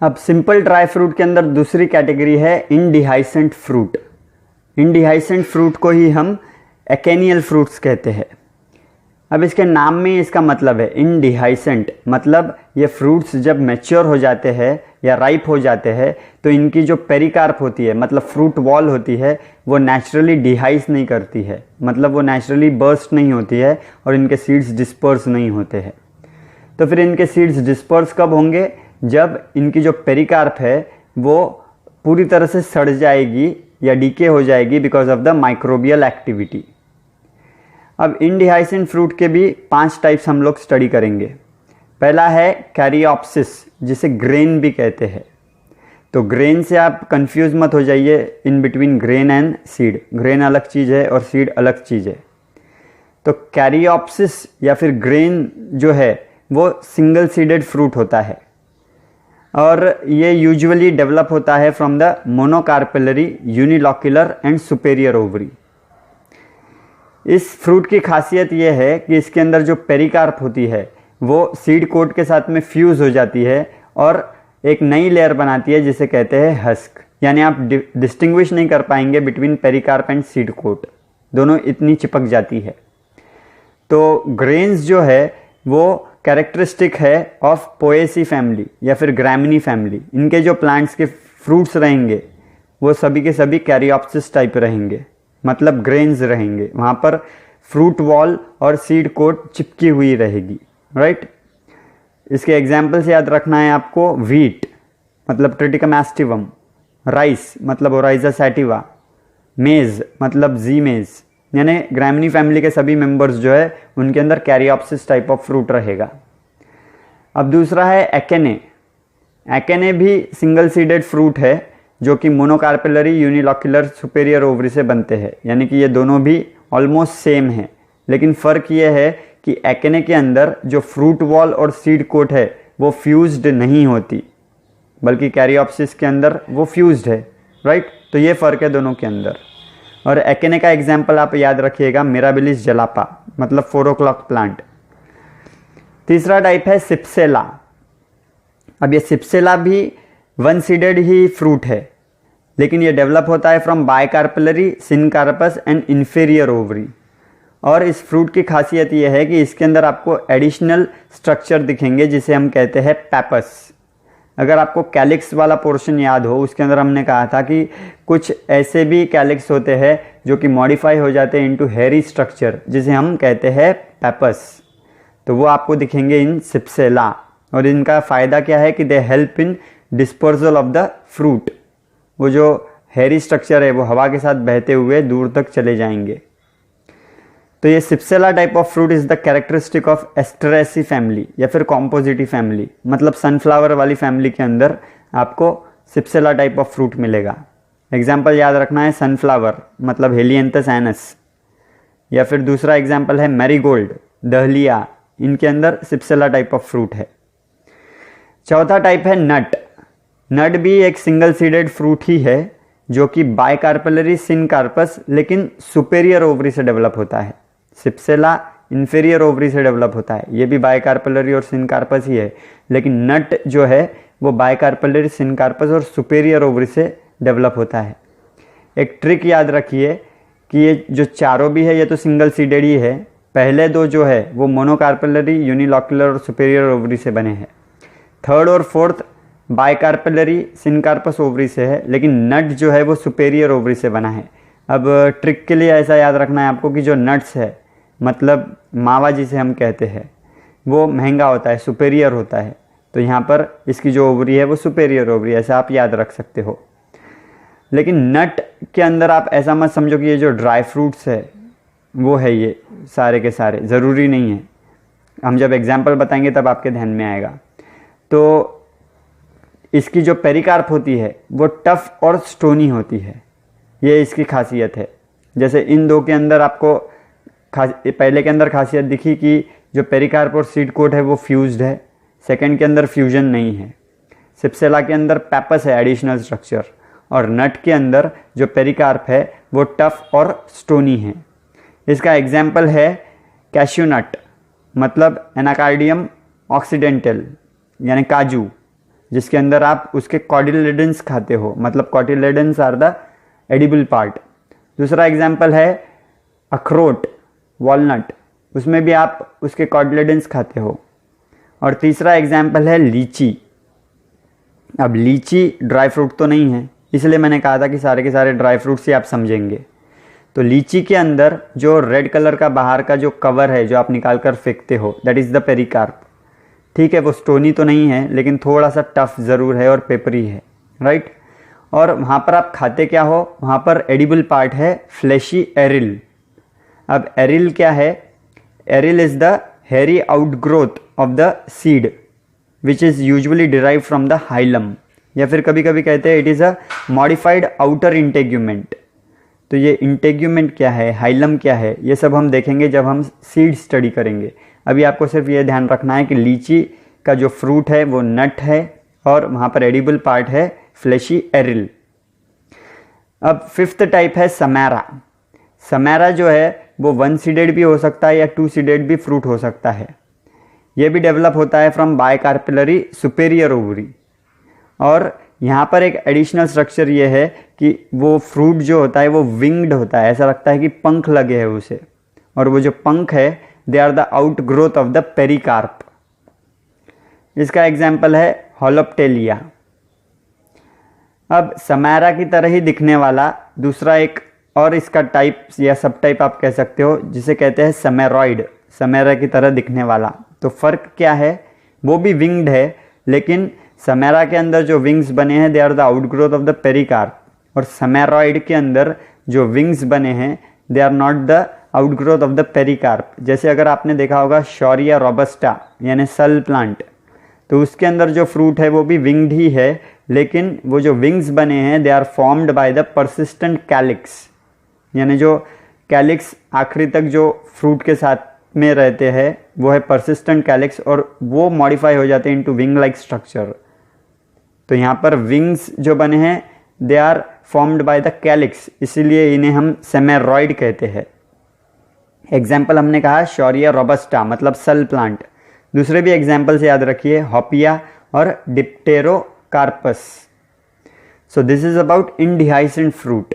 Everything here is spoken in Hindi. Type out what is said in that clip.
अब सिंपल ड्राई फ्रूट के अंदर दूसरी कैटेगरी है इनडिहाइसेंट फ्रूट। इनडिहाइसेंट फ्रूट को ही हम एकेनियल फ्रूट्स कहते हैं। अब इसके नाम में इसका मतलब है इनडिहाइसेंट, मतलब ये फ्रूट्स जब मैच्योर हो जाते हैं या राइप हो जाते हैं तो इनकी जो पेरिकार्प होती है, मतलब फ्रूट वॉल होती है, वो नेचुरली डिहाइस नहीं करती है, मतलब वो नेचुरली बर्स्ट नहीं होती है और इनके सीड्स डिस्पर्स नहीं होते हैं। तो फिर इनके सीड्स डिस्पर्स कब होंगे? जब इनकी जो पेरिकार्प है वो पूरी तरह से सड़ जाएगी या डीके हो जाएगी because of the microbial activity. अब इनडिहाइसेंट फ्रूट के भी 5 टाइप्स हम लोग स्टडी करेंगे। पहला है कैरियोप्सिस, जिसे ग्रेन भी कहते हैं। तो ग्रेन से आप कंफ्यूज मत हो जाइए, in between grain and seed. Grain अलग चीज़ है और सीड अलग चीज़ है। तो कैरियोप्सिस या फिर ग्रेन जो है वो सिंगल सीडेड फ्रूट होता है और ये यूजुअली डेवलप होता है from the monocarpellary, unilocular and superior ovary. इस फ्रूट की खासियत यह है कि इसके अंदर जो पेरिकार्प होती है वो सीड कोट के साथ में फ्यूज हो जाती है और एक नई लेयर बनाती है जिसे कहते हैं हस्क। यानी आप डिस्टिंग्विश नहीं कर पाएंगे between pericarp and seed coat, दोनों इतनी चिपक जाती है। तो ग्रेन्स जो है वो कैरेक्टरिस्टिक है ऑफ पोएसी फैमिली या फिर ग्रामिनी फैमिली। इनके जो प्लांट्स के फ्रूट्स रहेंगे वो सभी के सभी कैरियोप्सिस टाइप रहेंगे, मतलब ग्रेन्स रहेंगे। वहाँ पर फ्रूट वॉल और सीड कोट चिपकी हुई रहेगी, राइट। इसके एग्जाम्पल्स याद रखना है आपको। व्हीट मतलब ट्रिटिकम एस्टिवम, राइस मतलब ओराइजा सैटिवा, मेज मतलब जी मेज, यानी ग्रामिनी फैमिली के सभी मेंबर्स जो है उनके अंदर कैरियोप्सिस टाइप ऑफ फ्रूट रहेगा। अब दूसरा है एकेने। एकेने भी सिंगल सीडेड फ्रूट है जो कि मोनोकार्पेलरी, यूनिलॉक्यूलर, सुपेरियर ओवरी से बनते हैं, यानी कि ये दोनों भी ऑलमोस्ट सेम है। लेकिन फ़र्क ये है कि एकेने के अंदर जो फ्रूट वॉल और सीड कोट है वो फ्यूज्ड नहीं होती, बल्कि कैरियोप्सिस के अंदर वो फ्यूज्ड है, राइट। तो ये फ़र्क है दोनों के अंदर। और एकेने का एग्जाम्पल आप याद रखिएगा, मिराबिलिस जलापा, मतलब 4 o'clock प्लांट। तीसरा टाइप है सिप्सेला। अब ये सिप्सेला भी 1 सीडेड ही फ्रूट है, लेकिन ये डेवलप होता है from bicarpellary, syncarpous and inferior ovary. और इस फ्रूट की खासियत ये है कि इसके अंदर आपको एडिशनल स्ट्रक्चर दिखेंगे जिसे हम कहते हैं पैपस। अगर आपको कैलिक्स वाला पोर्शन याद हो, उसके अंदर हमने कहा था कि कुछ ऐसे भी कैलिक्स होते हैं जो कि मॉडिफाई हो जाते हैं इनटू हेरी स्ट्रक्चर, जिसे हम कहते हैं पैपस। तो वो आपको दिखेंगे इन सिप्सेला। और इनका फ़ायदा क्या है कि they help in dispersal of the fruit. वो जो हेरी स्ट्रक्चर है वो हवा के साथ बहते हुए दूर तक चले जाएंगे। तो ये cypsela type of fruit is the characteristic of Asteraceae family या फिर कॉम्पोजिटी फैमिली, मतलब सनफ्लावर वाली फैमिली के अंदर आपको सिप्सेला टाइप ऑफ फ्रूट मिलेगा। एग्जाम्पल याद रखना है, सनफ्लावर मतलब हेलियंथस एनस, या फिर दूसरा एग्जाम्पल है मैरीगोल्ड, दहलिया, इनके अंदर सिप्सेला टाइप ऑफ फ्रूट है। चौथा टाइप है नट। नट भी एक सिंगल सीडेड फ्रूट ही है जो कि बायकार्पेलरी, सिनकार्पस, लेकिन सुपेरियर ओवरी से डेवलप होता है। सिप्सेला इन्फीरियर ओवरी से डेवलप होता है, ये भी बायकार्पेलरी और सिनकार्पस ही है, लेकिन नट जो है वो बायकार्पेलरी, सिनकार्पस और सुपेरियर ओवरी से डेवलप होता है। एक ट्रिक याद रखिए कि ये जो चारों भी है ये तो सिंगल सीडेड ही है, पहले 2 जो है वो मोनोकार्पेलरी, यूनिलॉक्यूलर और सुपेरियर ओवरी से बने हैं। 3rd और 4th बायकार्पेलरी, सिनकार्पस ओवरी से है, लेकिन नट जो है वो सुपेरियर ओवरी से बना है। अब ट्रिक के लिए ऐसा याद रखना है आपको कि जो नट्स है, मतलब मावा जिसे हम कहते हैं, वो महंगा होता है, सुपेरियर होता है। तो यहाँ पर इसकी जो ओवरी है वो सुपेरियर ओवरी, ऐसा आप याद रख सकते हो। लेकिन नट के अंदर आप ऐसा मत समझो कि ये जो ड्राई फ्रूट्स है वो है ये सारे के सारे, ज़रूरी नहीं है। हम जब एग्जाम्पल बताएंगे तब आपके ध्यान में आएगा। तो इसकी जो पेरिकार्प होती है वो टफ और स्टोनी होती है, ये इसकी खासियत है। जैसे इन 2 के अंदर आपको पहले के अंदर खासियत दिखी कि जो पेरिकार्प और सीड कोट है वो फ्यूज्ड है, सेकंड के अंदर फ्यूजन नहीं है। सिप्सेला के अंदर पैपस है एडिशनल स्ट्रक्चर, और नट के अंदर जो पेरिकार्प है वो टफ और स्टोनी है। इसका एग्जाम्पल है कैश्यू नट, मतलब एनाकार्डियम ऑक्सीडेंटल यानी काजू, जिसके अंदर आप उसके कॉटिलेडन्स खाते हो, मतलब cotyledons are the edible part. दूसरा एग्जाम्पल है अखरोट, वॉलनट, उसमें भी आप उसके कॉटिलेडन्स खाते हो। और तीसरा एग्जाम्पल है लीची। अब लीची ड्राई फ्रूट तो नहीं है, इसलिए मैंने कहा था कि सारे के सारे ड्राई फ्रूट्स ही आप समझेंगे। तो लीची के अंदर जो रेड कलर का बाहर का जो कवर है जो आप निकाल कर फेंकते हो, दैट इज़ द पेरिकार्प। ठीक है, वो स्टोनी तो नहीं है लेकिन थोड़ा सा टफ ज़रूर है और पेपरी है, राइट। और वहाँ पर आप खाते क्या हो, वहाँ पर एडिबल पार्ट है फ्लैशी एरिल। अब एरिल क्या है, एरिल इज़ द हेरी outgrowth of the seed which is usually derive from the hilum, या फिर कभी कभी कहते हैं it is a modified outer integument. तो ये इंटेग्यूमेंट क्या है, हाइलम क्या है, ये सब हम देखेंगे जब हम सीड स्टडी करेंगे। अभी आपको सिर्फ ये ध्यान रखना है कि लीची का जो फ्रूट है वो नट है और वहाँ पर एडिबल पार्ट है फ्लैशी एरिल। अब फिफ्थ टाइप है समैरा। समैरा जो है वो 1 सीडेड भी हो सकता है या 2 सीडेड भी फ्रूट हो सकता है। ये भी डेवलप होता है फ्रॉम बायकार्पिलरी सुपेरियर ओवरी। और यहाँ पर एक एडिशनल स्ट्रक्चर ये है कि वो फ्रूट जो होता है वो विंग्ड होता है, ऐसा लगता है कि पंख लगे हैं उसे, और वो जो पंख है they are the outgrowth of the pericarp. इसका एग्जाम्पल है होलोप्टेलिया। अब समैरा की तरह ही दिखने वाला दूसरा एक और इसका टाइप या सब टाइप आप कह सकते हो, जिसे कहते हैं समेरॉइड, समैरा की तरह दिखने वाला। तो फ़र्क क्या है, वो भी विंग्ड है लेकिन समैरा के अंदर जो विंग्स बने हैं they are the outgrowth of the pericarp, और समेरॉइड के अंदर जो विंग्स बने हैं they are not the outgrowth of the pericarp. जैसे अगर आपने देखा होगा शौरिया रोबस्टा यानी सल प्लांट, तो उसके अंदर जो फ्रूट है वो भी विंग्ड ही है, लेकिन वो जो विंग्स बने हैं they are formed by the persistent calyx, यानी जो कैलिक्स आखिरी तक जो फ्रूट के साथ में रहते हैं वो है परसिस्टेंट कैलिक्स, और वो मॉडिफाई हो जाते हैं इनटू विंग लाइक स्ट्रक्चर। तो यहाँ पर विंग्स जो बने हैं they are formed by the calyx, इसीलिए इन्हें हम सेमेरॉइड कहते हैं। एग्जाम्पल हमने कहा शौरिया रोबस्टा मतलब सल प्लांट। दूसरे भी एग्जाम्पल से याद रखिए, हॉपिया और Dipterocarpus. So this is about indehiscent fruit.